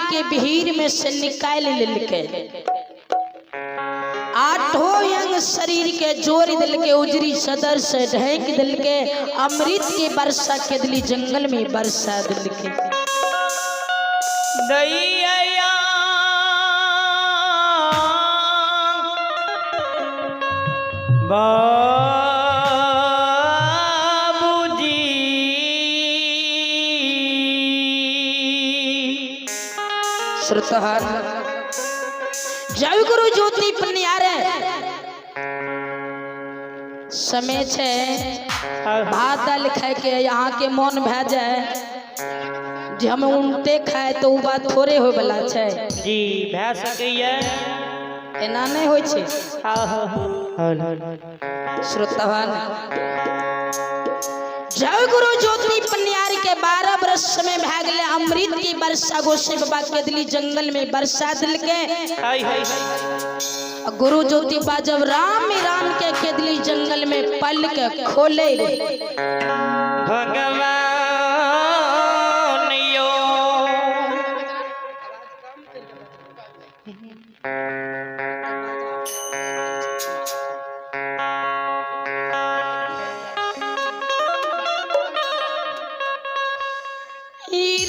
के भीड़ में से निकाल लेलके, आठों अंग शरीर के जोड़ दिल के, उजरी सदर से ढेक दिल के, अमृत की वर्षा के दिली जंगल में बरसा दिल के। दैया बाबूजी श्रोताहर जय गुरु ज्योति पन्यारे समय छे भात दाल खाए के यहाँ के मन भे जाए जे हम उनते खाए तो उ बात थोड़े होय वाला छे जी भे सकैया एना नहीं होय छे। श्रोतागण जय गुरु ज्योति पन्यार के 12 वर्ष में भे गले अमृत की वर्षा गोसे बाबा के दिली जंगल में बरसा दिल के। गुरु ज्योति बा जब राम के दिली जंगल में पल के खोले भगवान यो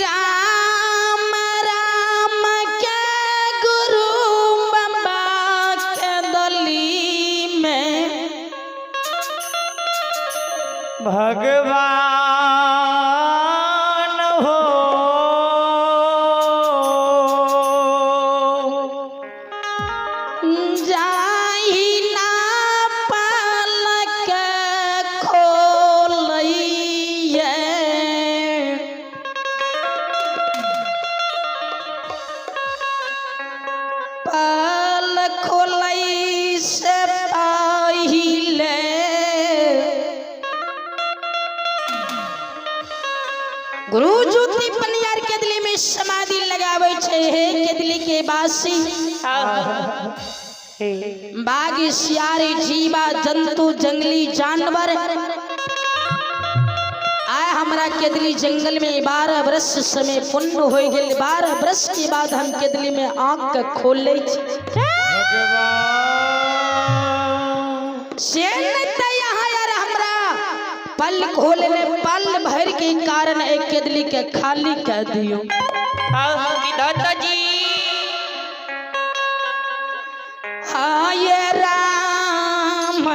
राम राम के गुरु बाबा के दली में भगवान हो जाहि ना पलक खोलइए पल खोलई से पहिले गुरु ज्योति पन्यार के दिली में समाधि लगावे छे। हे के दिली के बासी बाघ सियार जीवा जंतु जंगली जानवर आए हमरा के दिली जंगल में 12 वर्ष समय पूर्ण हो गए। 12 वर्ष के बाद हम के दिली में आंख के खोले से यहाँ यार हमरा पल खोले में पल भर के कारण एक के दिली के खाली कह दियो। दादाजी हाँ ये राम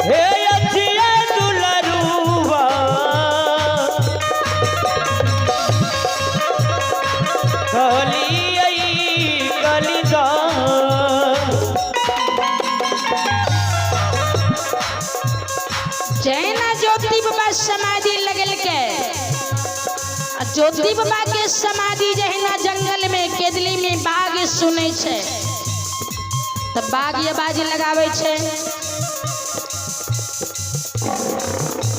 हे अखिया दुलरुआ कली कलिदा जैना ज्योति बाबा समाधि लगल के ज्योति बाबा के समाधि जहिना जंगल में केदली में बाघ सुनै छै त बाघ ये बाज लगाबै छै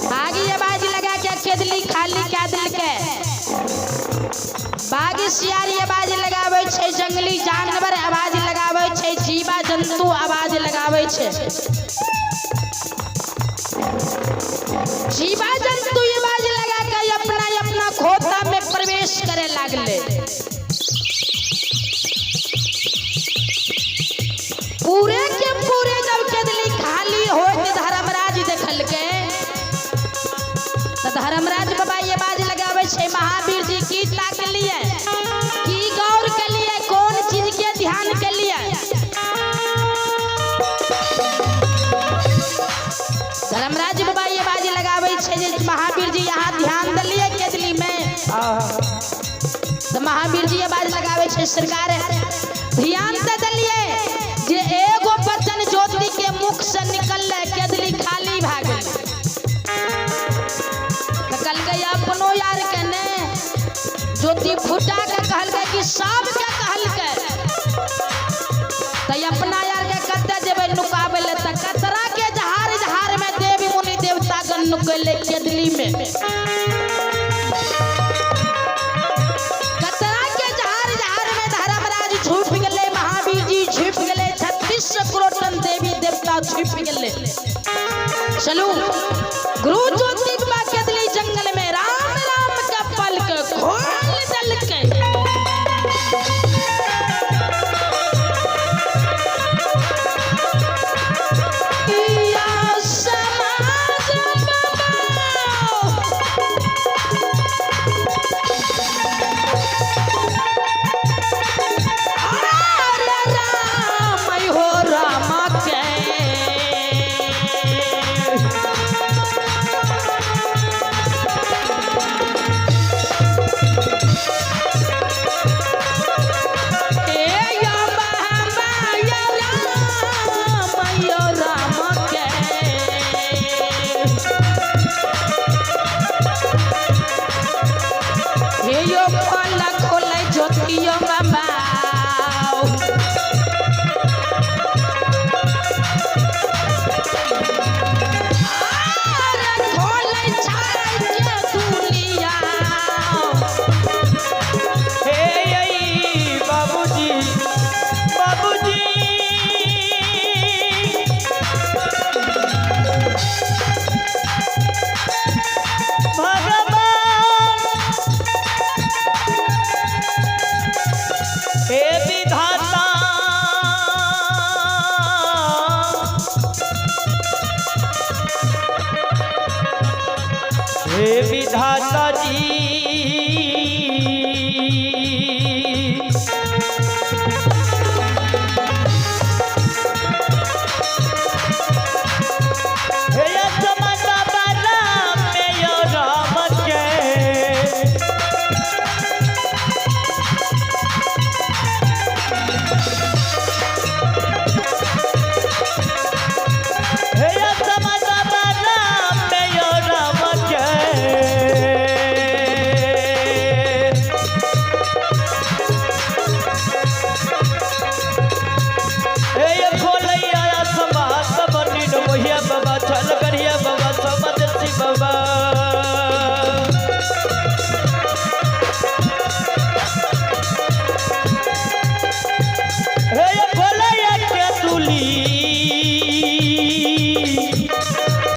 बाघ ये बाज लगा के केदली खाली कए देलकै बाघ सियार ये बाज लगाबै छै जंगली जानवर आवाज लगाबै छै जीवा जंतु आवाज लगाबै छै जीवा जंतु ये बाज लगा के अपना अपना खोता में प्रवेश करे लागले पूरे के पूरे जब केदली खाली होत धर्मराज देखल के तो धर्मराज बाबा ये बाज लगावे छै महावीर जी की ताक लिए की गौर के लिए कौन चीज के ध्यान के लिए धर्मराज बाबा ये बाज लगावे छै जे महावीर जी यहाँ ध्यान दिलिए केदली में तो महावीर जी ये बाज लगावे छै सरकार ध्यान दे दिलिए जे एगो बचन ज्योति के मुख से निकलले केदली खाली भ गेल कल के अपनो यार के ने ज्योति फुटा के कहल के कि सब के कहल के त अपना यार के कते जेबे नुकाबे ले त कतरा के जहार जहार में देवी मुनि देवता गण नुकले केदली में कतरा के जहार जहार में धर्मराज छुप गेले महावीर जी छुप गेले 36 करोड़ टन देवी देवता छुप गेले चलू गुरु ज्योति बाबा केदली जंगल में राम राम का पलक खोल दल के हे विधाता जी हे समता राम में यो राम के हे समता राम में यो राम के बाबा चल करिया बाबा समदसी बाबा हे